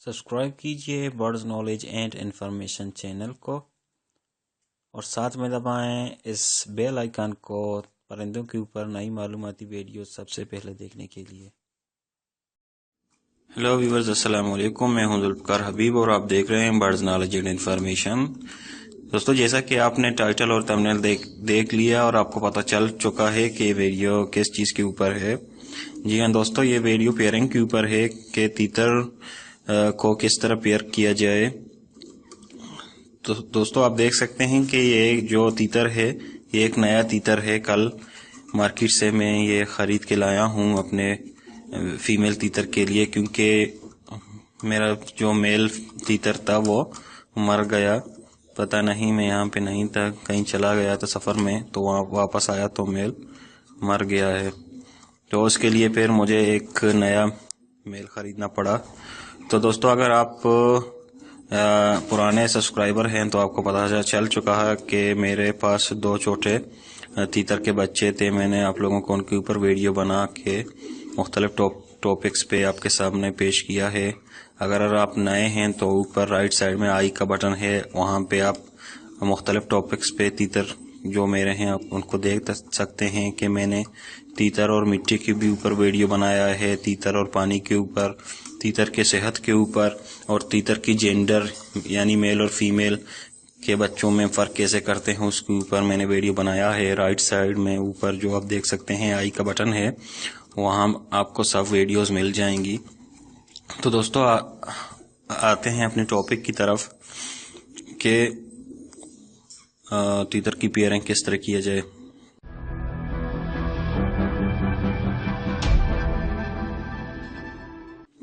Subscribe कीजिए birds knowledge and information channel को और साथ में दबाएं इस बेल आइकन को परिंदों के ऊपर नई मालूमाती वीडियो सबसे पहले देखने के लिए। हेलो व्यूअर्स, अस्सलाम वालेकुम। मैं हूं जुल्फकार हबीब और आप देख रहे हैं बर्ड्स नॉलेज एंड इन्फॉर्मेशन। दोस्तों, जैसा कि आपने टाइटल और थंबनेल देख लिया और आपको पता चल चुका है कि वीडियो किस चीज़ के ऊपर है। जी हाँ दोस्तों, ये वीडियो पेयरिंग के ऊपर है कि तीतर को किस तरह पेयर किया जाए। तो दोस्तों, आप देख सकते हैं कि ये जो तीतर है ये एक नया तीतर है। कल मार्केट से मैं ये ख़रीद के लाया हूँ अपने फीमेल तीतर के लिए, क्योंकि मेरा जो मेल तीतर था वो मर गया। पता नहीं, मैं यहाँ पे नहीं था, कहीं चला गया था सफ़र में, तो वहाँ वापस आया तो मेल मर गया है। तो उसके लिए फिर मुझे एक नया मेल ख़रीदना पड़ा। तो दोस्तों, अगर आप पुराने सब्सक्राइबर हैं तो आपको पता चल चुका है कि मेरे पास 2 छोटे तीतर के बच्चे थे। मैंने आप लोगों को उनके ऊपर वीडियो बना के मुख्तलिफ टॉपिक्स पे आपके सामने पेश किया है। अगर आप नए हैं तो ऊपर राइट साइड में आई का बटन है, वहाँ पे आप मुख्तलिफ टॉपिक्स पे तीतर जो मेरे हैं आप उनको देख सकते हैं कि मैंने तीतर और मिट्टी के भी ऊपर वीडियो बनाया है, तीतर और पानी के ऊपर, तीतर के सेहत के ऊपर और तीतर की जेंडर यानी मेल और फीमेल के बच्चों में फ़र्क कैसे करते हैं उसके ऊपर मैंने वीडियो बनाया है। राइट साइड में ऊपर जो आप देख सकते हैं आई का बटन है, वहाँ आपको सब वीडियोस मिल जाएंगी। तो दोस्तों, आते हैं अपने टॉपिक की तरफ कि तीतर की पेयरिंग किस तरह किया जाए।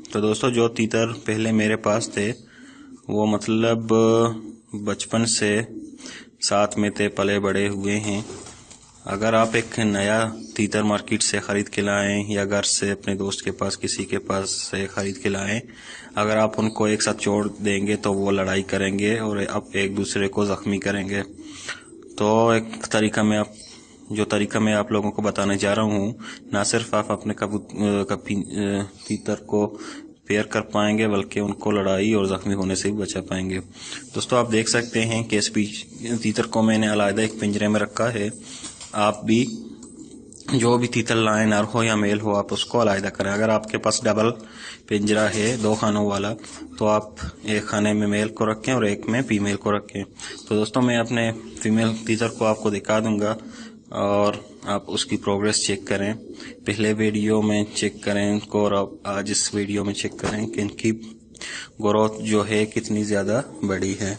तो दोस्तों, जो तीतर पहले मेरे पास थे वो मतलब बचपन से साथ में थे, पले बड़े हुए हैं। अगर आप एक नया तीतर मार्केट से ख़रीद के लाएं या घर से अपने दोस्त के पास किसी के पास से ख़रीद के लाएं, अगर आप उनको एक साथ छोड़ देंगे तो वो लड़ाई करेंगे और आप एक दूसरे को ज़ख्मी करेंगे। तो एक तरीका मैं आप लोगों को बताने जा रहा हूँ, ना सिर्फ आप अपने तीतर को पेयर कर पाएंगे बल्कि उनको लड़ाई और ज़ख्मी होने से भी बचा पाएंगे। दोस्तों, आप देख सकते हैं कि इस तीतर को मैंने अलग एक पिंजरे में रखा है। आप भी जो भी तीतर लाएं, नर हो या मेल हो, आप उसको अलग करें। अगर आपके पास डबल पिंजरा है 2 खानों वाला, तो आप एक खाने में मेल को रखें और एक में फीमेल को रखें। तो दोस्तों, मैं अपने फीमेल तीतर को आपको दिखा दूंगा और आप उसकी प्रोग्रेस चेक करें। पहले वीडियो में चेक करें इनको और आप आज इस वीडियो में चेक करें कि इनकी ग्रोथ जो है कितनी ज़्यादा बड़ी है।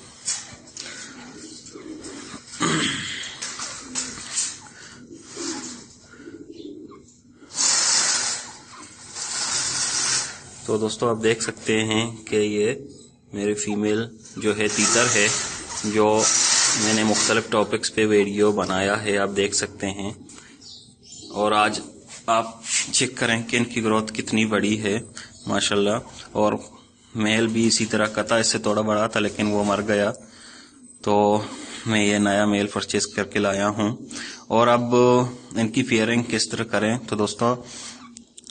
तो दोस्तों, आप देख सकते हैं कि ये मेरे फीमेल जो है तीतर है, जो मैंने मुख्तलिफ टॉपिक्स पे वीडियो बनाया है, आप देख सकते हैं। और आज आप चेक करें कि इनकी ग्रोथ कितनी बड़ी है माशाल्लाह। और मेल भी इसी तरह का था, इससे थोड़ा बड़ा था लेकिन वो मर गया, तो मैं ये नया मेल परचेज करके लाया हूँ। और अब इनकी पेयरिंग किस तरह करें। तो दोस्तों,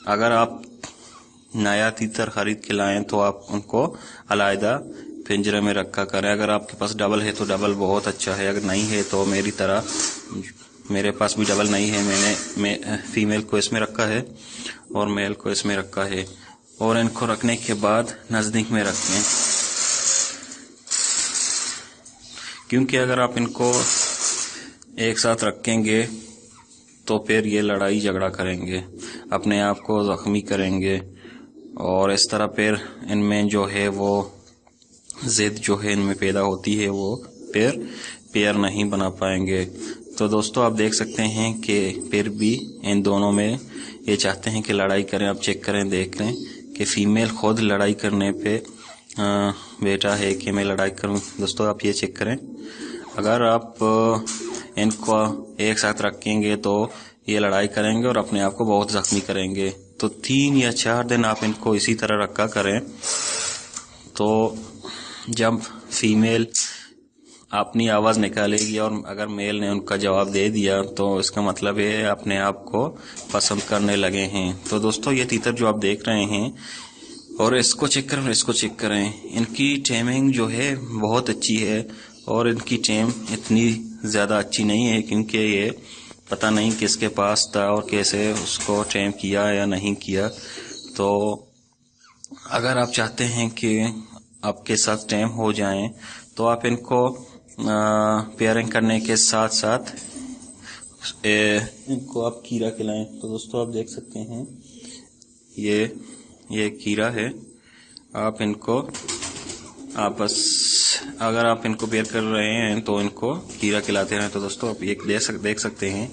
अगर आप नया तीतर खरीद के लाएं तो आप उनको अलग पिंजरे में रखा करें। अगर आपके पास डबल है तो डबल बहुत अच्छा है, अगर नहीं है तो मेरी तरह, मेरे पास भी डबल नहीं है, मैंने फीमेल को इसमें रखा है और मेल को इसमें रखा है। और इनको रखने के बाद नज़दीक में रखें, क्योंकि अगर आप इनको एक साथ रखेंगे तो फिर ये लड़ाई झगड़ा करेंगे, अपने आप को ज़ख्मी करेंगे और इस तरह फिर इनमें जो है वो ज़िद जो है इनमें पैदा होती है, वो फिर पेयर नहीं बना पाएंगे। तो दोस्तों, आप देख सकते हैं कि फिर भी इन दोनों में ये चाहते हैं कि लड़ाई करें। आप चेक करें, देख लें कि फीमेल खुद लड़ाई करने पे बेटा है कि मैं लड़ाई करूं। दोस्तों, आप ये चेक करें, अगर आप इनको एक साथ रखेंगे तो ये लड़ाई करेंगे और अपने आप को बहुत ज़ख्मी करेंगे। तो 3 या 4 दिन आप इनको इसी तरह रखा करें, तो जब फीमेल अपनी आवाज़ निकालेगी और अगर मेल ने उनका जवाब दे दिया तो इसका मतलब है अपने आप को पसंद करने लगे हैं। तो दोस्तों, ये तीतर जो आप देख रहे हैं और इसको चेक करें, इसको चेक करें। इनकी टेमिंग जो है बहुत अच्छी है और इनकी टेम इतनी ज़्यादा अच्छी नहीं है, क्योंकि ये पता नहीं किसके पास था और कैसे उसको टेम किया या नहीं किया। तो अगर आप चाहते हैं कि आपके साथ टेम हो जाएं तो आप इनको पेयरिंग करने के साथ साथ इनको आप खीरा खिलाएं। तो दोस्तों आप देख सकते हैं ये खीरा है। आप इनको अगर आप इनको पेयर कर रहे हैं तो इनको खीरा खिलाते रहें। तो दोस्तों आप ये देख सकते हैं,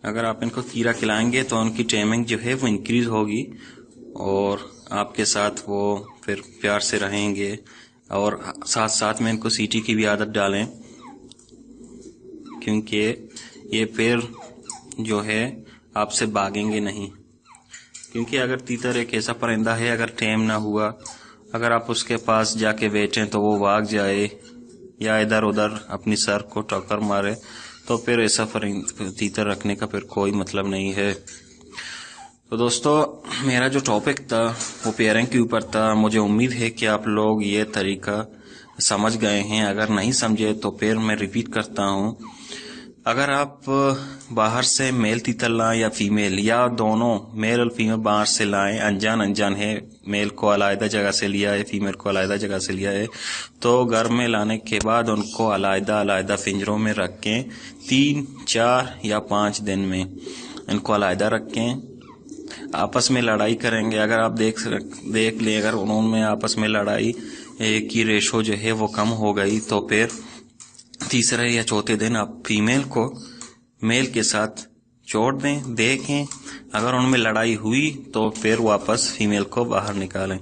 अगर आप इनको खीरा खिलाएंगे तो उनकी टेमिंग जो है वो इंक्रीज होगी और आपके साथ वो फिर प्यार से रहेंगे। और साथ साथ में इनको सीटी की भी आदत डालें, क्योंकि ये फिर जो है आपसे भागेंगे नहीं। क्योंकि अगर तीतर एक ऐसा परिंदा है, अगर टेम ना हुआ, अगर आप उसके पास जाके बैठें तो वो भाग जाए या इधर उधर अपनी सर को टक्कर मारे, तो फिर ऐसा तीतर रखने का फिर कोई मतलब नहीं है। तो दोस्तों मेरा जो टॉपिक था वो पेयरिंग के ऊपर था। मुझे उम्मीद है कि आप लोग ये तरीका समझ गए हैं। अगर नहीं समझे तो फिर मैं रिपीट करता हूँ। अगर आप बाहर से मेल तीतर लाएं या फीमेल, या दोनों मेल और फीमेल बाहर से लाएं, अनजान है, मेल को अलग जगह से लिया है, फीमेल को अलग जगह से लिया है, तो घर में लाने के बाद उनको अलग पिंजरों में रखें। 3, 4 या 5 दिन में इनको अलग रखें। आपस में लड़ाई करेंगे, अगर आप देख लें अगर उन्होंने आपस में लड़ाई की रेशो जो है वो कम हो गई, तो फिर तीसरे या चौथे दिन आप फीमेल को मेल के साथ छोड़ दें। देखें अगर उनमें लड़ाई हुई तो फिर वापस फीमेल को बाहर निकालें।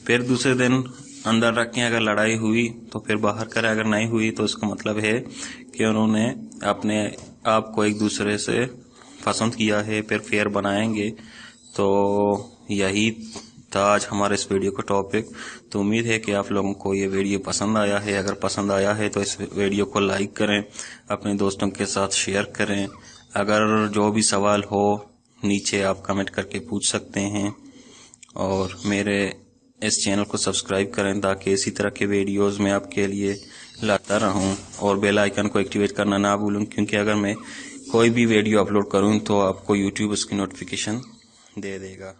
फिर दूसरे दिन अंदर रखें, अगर लड़ाई हुई तो फिर बाहर करें, अगर नहीं हुई तो इसका मतलब है कि उन्होंने अपने आप को एक दूसरे से पसंद किया है, फिर फेयर बनाएंगे। तो यही था आज हमारे इस वीडियो का टॉपिक। तो उम्मीद है कि आप लोगों को ये वीडियो पसंद आया है। अगर पसंद आया है तो इस वीडियो को लाइक करें, अपने दोस्तों के साथ शेयर करें। अगर जो भी सवाल हो नीचे आप कमेंट करके पूछ सकते हैं, और मेरे इस चैनल को सब्सक्राइब करें ताकि इसी तरह के वीडियोस मैं आपके लिए लाता रहूं। और बेल आइकन को एक्टिवेट करना ना भूलूं, क्योंकि अगर मैं कोई भी वीडियो अपलोड करूं तो आपको यूट्यूब उसकी नोटिफिकेशन दे देगा।